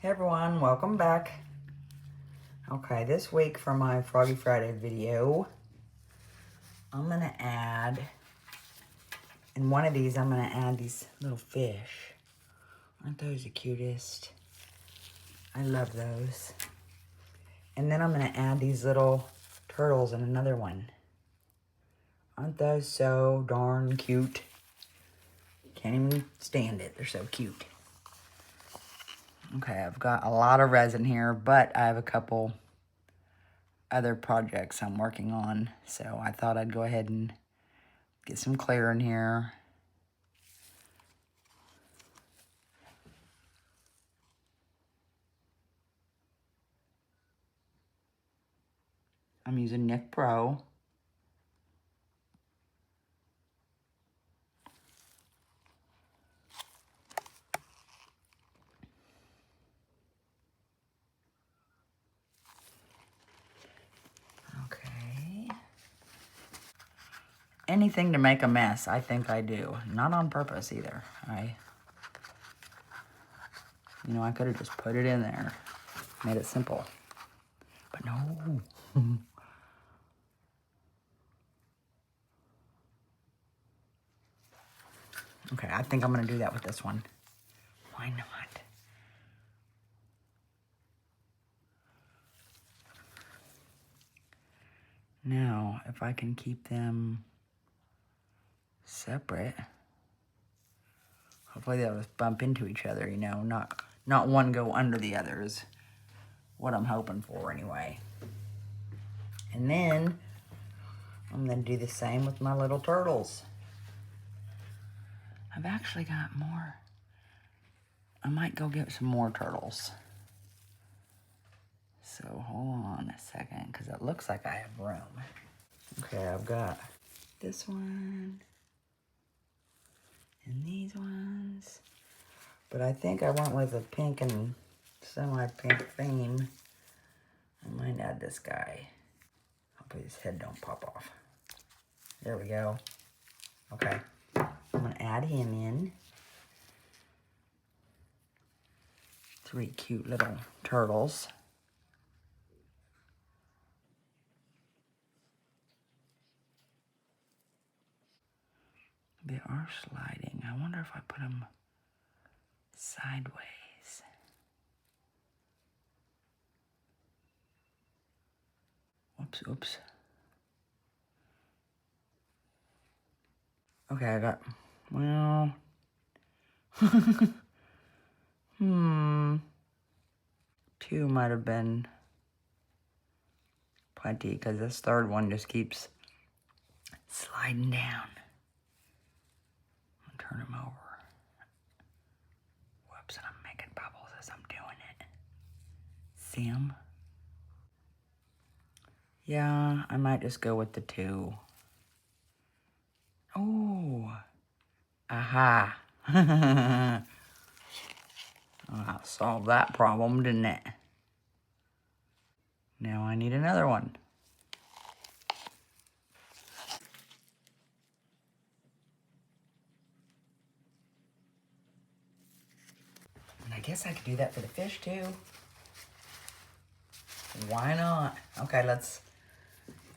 Hey everyone, welcome back. Okay, this week for my Froggy Friday video, I'm gonna add, in one of these, I'm gonna add these little fish. Aren't those the cutest? I love those. And then I'm gonna add these little turtles in another one. Aren't those so darn cute? Can't even stand it, they're so cute. Okay, I've got a lot of resin here, but I have a couple other projects I'm working on, so I thought I'd go ahead and get some clear in here. I'm using Nick Pro. Okay. Anything to make a mess, I think I do. Not on purpose either. I could have just put it in there. Made it simple. But no. Okay, I think I'm going to do that with this one. Why not? Now, if I can keep them separate, hopefully they'll just bump into each other, you know, not one go under the other is what I'm hoping for anyway. And then I'm going to do the same with my little turtles. I've actually got more. I might go get some more turtles. So hold on a second, because it looks like I have room. Okay, I've got this one and these ones. But I think I went with a pink and semi-pink theme. I might add this guy. Hopefully his head don't pop off. There we go. Okay, I'm gonna add him in. 3 cute little turtles. They are sliding. I wonder if I put them sideways. Whoops, oops. Okay, I got, well, 2 might have been plenty, because this third one just keeps sliding down. I'll turn him over. Whoops, and I'm making bubbles as I'm doing it. See him? Yeah, I might just go with the 2. Oh, aha. That solved that problem, didn't it? Now I need another one. And I guess I could do that for the fish too. Why not? Okay, let's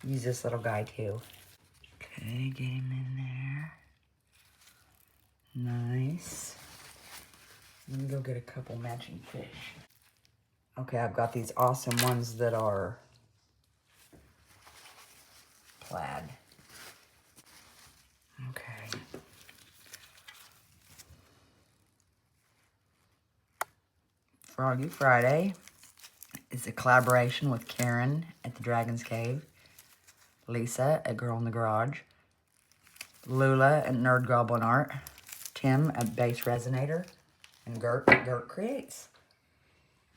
use this little guy too. Okay, get him in there. Nice. Let me go get a couple matching fish. Okay, I've got these awesome ones that are plaid. Okay. Froggy Friday is a collaboration with Karen at the Dragon's Cave, Lisa at Girl in the Garage, Loula at NerdGoblin Art, Tim at BassResinator, and Gert GertCreates.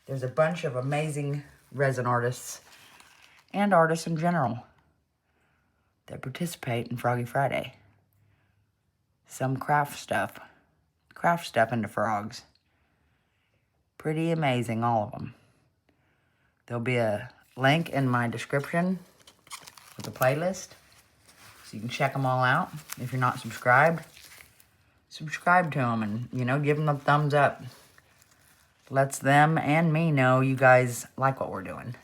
There's a bunch of amazing resin artists and artists in general that participate in Froggy Friday. Some craft stuff into frogs. Pretty amazing, all of them. There'll be a link in my description with a playlist, so you can check them all out. If you're not subscribed, subscribe to them and, give them a thumbs up. Lets them and me know you guys like what we're doing.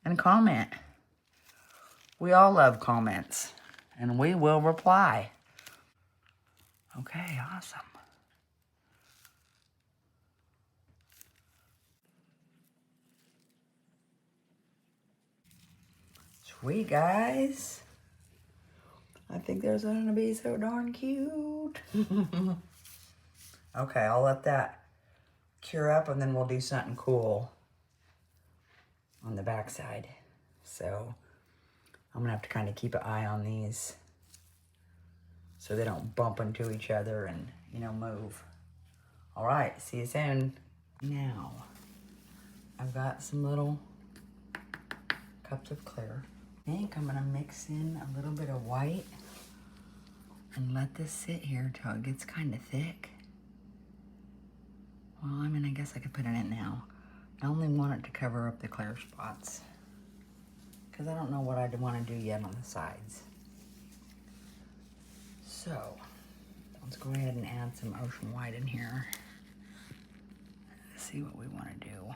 And comment. We all love comments. And we will reply. Okay, awesome. Sweet, guys. I think there's gonna be so darn cute. Okay, I'll let that cure up and then we'll do something cool on the backside. So I'm gonna have to kind of keep an eye on these so they don't bump into each other and, you know, move. All right, see you soon. Now, I've got some little cups of clear. I think I'm gonna mix in a little bit of white and let this sit here till it gets kind of thick. Well, I mean, I guess I could put it in now. I only want it to cover up the clear spots because I don't know what I'd want to do yet on the sides. So, let's go ahead and add some ocean white in here. Let's see what we want to do.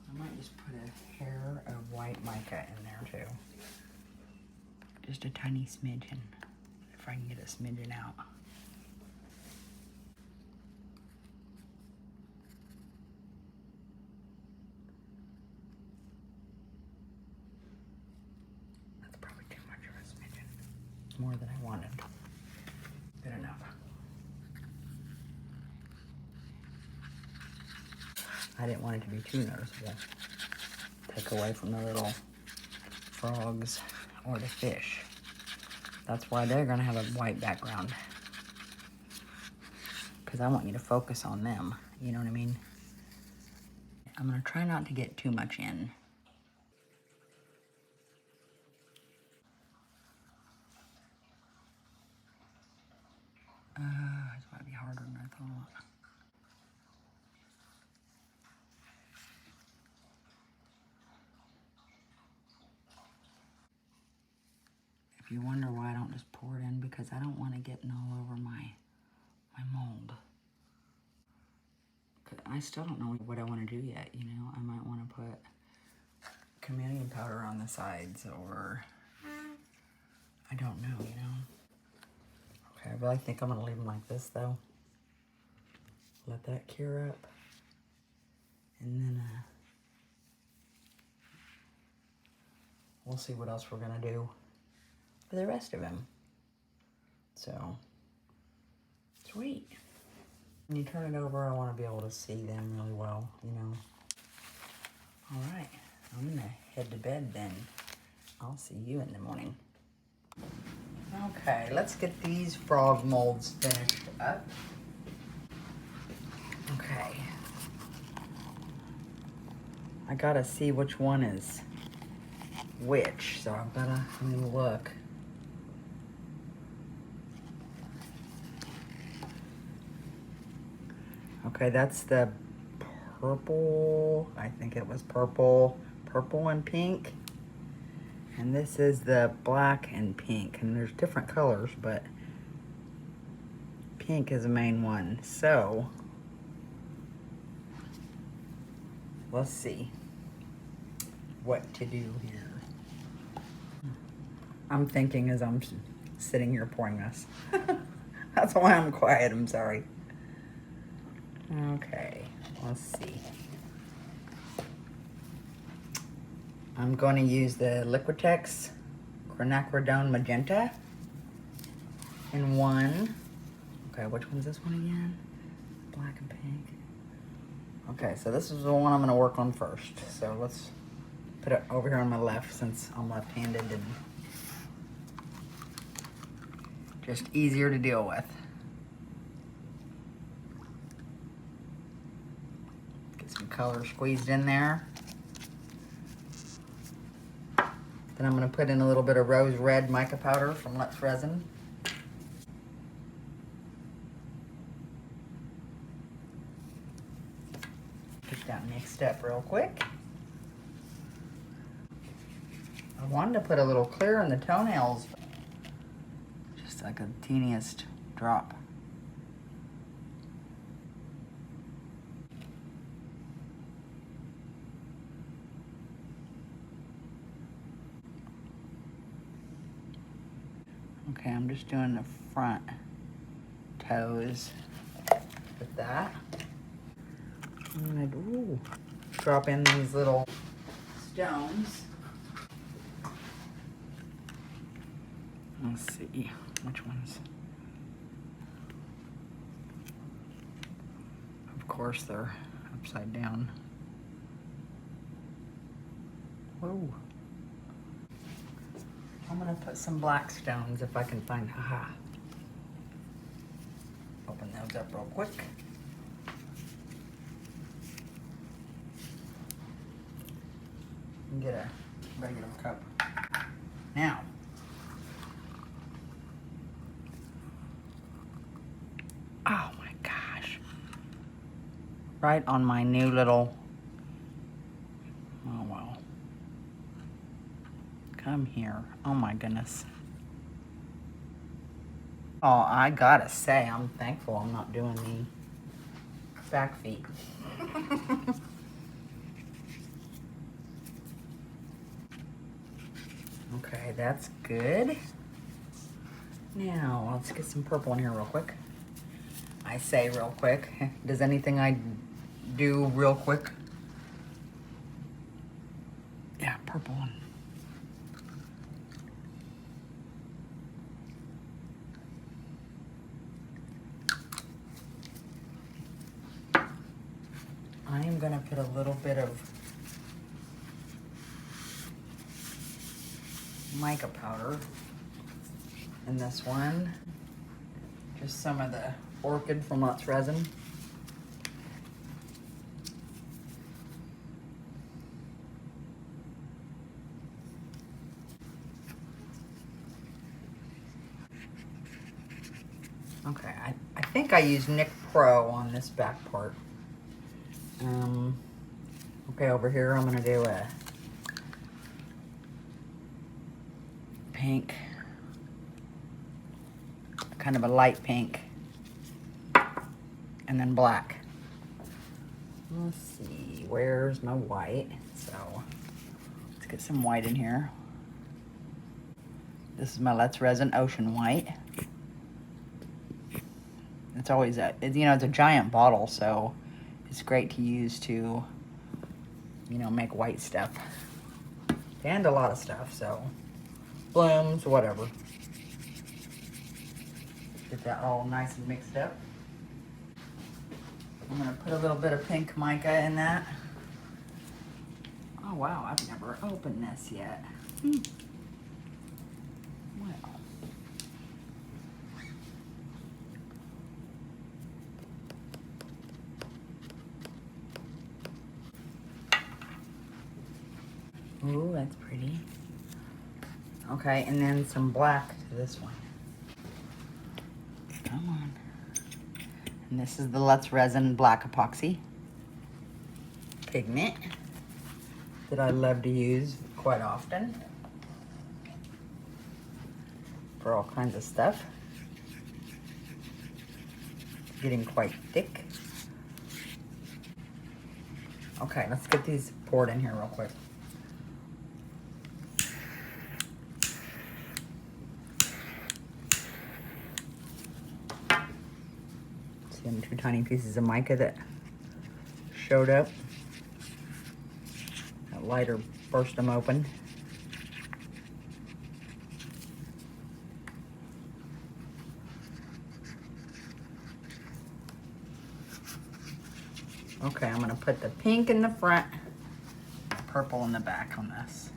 I might just put a hair of white mica in there too. Just a tiny smidgen, if I can get a smidgen out. That's probably too much of a smidgen. More than I wanted. Good enough. I didn't want it to be too noticeable. Take away from the little frogs or the fish. That's why they're gonna have a white background. Because I want you to focus on them, you know what I mean? I'm gonna try not to get too much in. This might be harder than I thought. If you wonder why I don't just pour it in, because I don't want to get all over my mold. I still don't know what I want to do yet, you know? I might want to put chameleon powder on the sides, or I don't know, you know? Okay, I really think I'm going to leave them like this, though. Let that cure up. And then we'll see what else we're going to do for the rest of him. So, sweet. When you turn it over, I want to be able to see them really well, you know. All right, I'm going to head to bed then. I'll see you in the morning. Okay, let's get these frog molds finished up. Okay. I gotta see which one is which, so I've gotta look. Okay, that's the purple, I think it was purple and pink. And this is the black and pink, and there's different colors, but pink is the main one. So, let's see what to do here. I'm thinking as I'm sitting here pouring this. That's why I'm quiet, I'm sorry. Okay, let's see. I'm going to use the Liquitex Quinacridone Magenta in one. Okay, which one's this one again? Black and pink. Okay, so this is the one I'm going to work on first. So let's put it over here on my left since I'm left-handed and just easier to deal with. Get some color squeezed in there. Then I'm going to put in a little bit of rose red mica powder from Let's Resin. Get that mixed up real quick. I wanted to put a little clear in the toenails. Just like a teeniest drop. Okay, I'm just doing the front toes with that. I'm gonna drop in these little stones. Let's see which ones. Of course, they're upside down. Whoa. I'm gonna put some black stones if I can find, haha. Open those up real quick. And get a regular cup. Now, oh my gosh. Right on my new little, oh well. Come here, oh my goodness. Oh, I gotta say, I'm thankful I'm not doing the back feet. Okay, that's good. Now, let's get some purple in here real quick. I say real quick. Does anything I do real quick? Yeah, purple one. I am gonna put a little bit of mica powder in this one. Just some of the orchid from Loula Resin. Okay, I think I used Nick Pro on this back part. Okay, over here I'm gonna do a pink, kind of a light pink, and then black. Let's see, where's my white? So, let's get some white in here. This is my Loula Resin Ocean White. It's always it's a giant bottle, so it's great to use to, make white stuff. And a lot of stuff, so blooms, whatever. Get that all nice and mixed up. I'm gonna put a little bit of pink mica in that. Oh wow, I've never opened this yet. Well. Ooh, that's pretty. Okay, and then some black to this one. Come on. And this is the Loula Resin Black Epoxy pigment that I love to use quite often for all kinds of stuff. It's getting quite thick. Okay, let's get these poured in here real quick. See them 2 tiny pieces of mica that showed up. That lighter burst them open. Okay, I'm gonna put the pink in the front, purple in the back on this.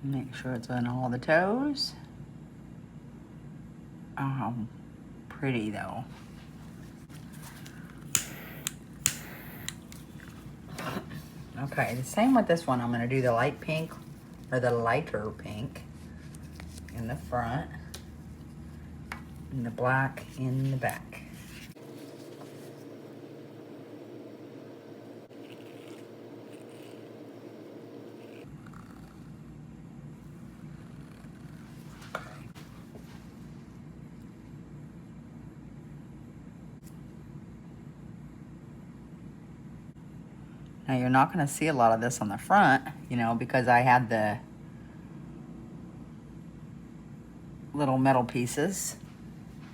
Make sure it's on all the toes. Oh, pretty though. Okay, the same with this one. I'm gonna do the light pink, or the lighter pink in the front, and the black in the back. Now you're not gonna see a lot of this on the front, you know, because I had the little metal pieces.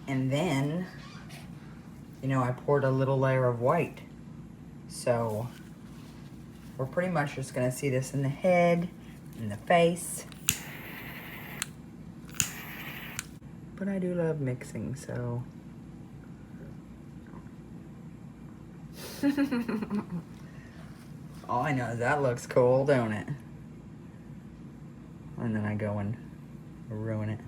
And then, you know, I poured a little layer of white. So we're pretty much just gonna see this in the head, in the face. But I do love mixing, so. All I know is that looks cool, don't it? And then I go and ruin it.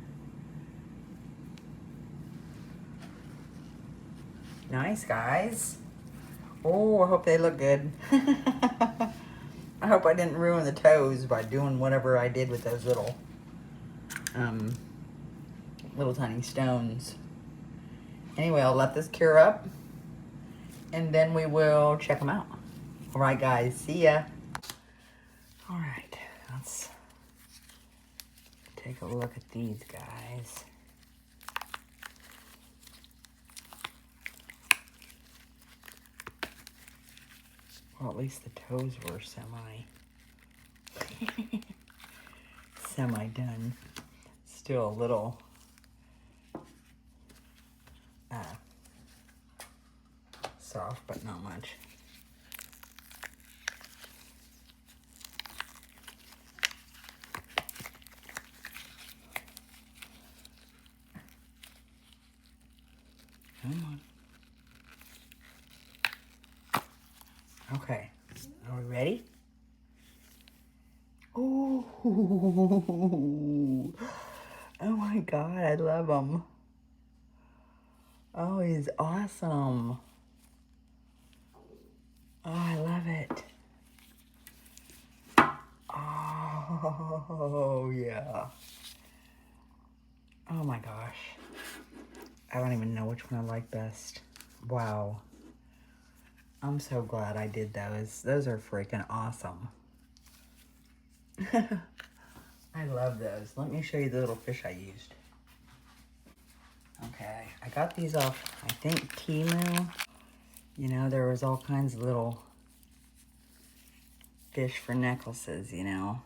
Nice, guys. Oh, I hope they look good. I hope I didn't ruin the toes by doing whatever I did with those little tiny stones. Anyway, I'll let this cure up, and then we will check them out. All right, guys, see ya. All right, let's take a look at these guys. Well, at least the toes were semi done. Still a little soft, but not much. Come on. Okay, are we ready? Oh, oh my God, I love him. Oh, he's awesome. Oh, I love it. Oh, yeah. Oh my gosh. I don't even know which one I like best. Wow. I'm so glad I did those. Those are freaking awesome. I love those. Let me show you the little fish I used. Okay, I got these off, I think, Temu. You know, there was all kinds of little fish for necklaces, you know.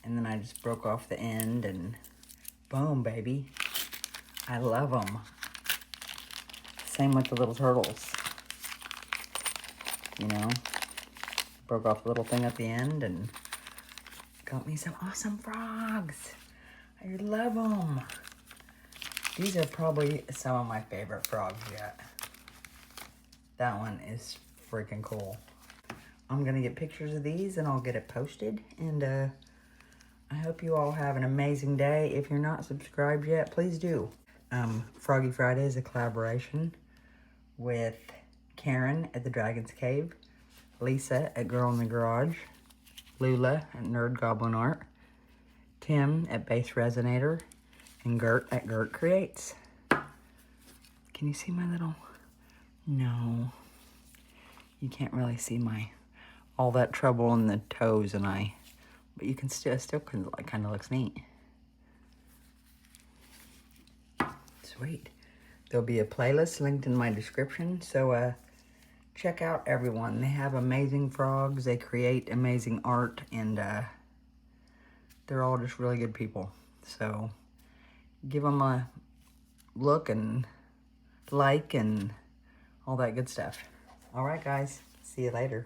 And then I just broke off the end and boom, baby. I love them. Same with the little turtles. You know, broke off the little thing at the end and got me some awesome frogs. I love them. These are probably some of my favorite frogs yet. That one is freaking cool. I'm gonna get pictures of these and I'll get it posted. And I hope you all have an amazing day. If you're not subscribed yet, please do. Froggy Friday is a collaboration with Karen at the Dragon's Cave, Lisa at Girl in the Garage, Loula at NerdGoblin Art, Tim at BassResinator, and Gert at GertCreates. Can you see my little... No. You can't really see my... all that trouble in the toes and but you can still kind of looks neat. Sweet. There'll be a playlist linked in my description, so check out everyone. They have amazing frogs, they create amazing art, and they're all just really good people. So give them a look and like and all that good stuff. All right, guys. See you later.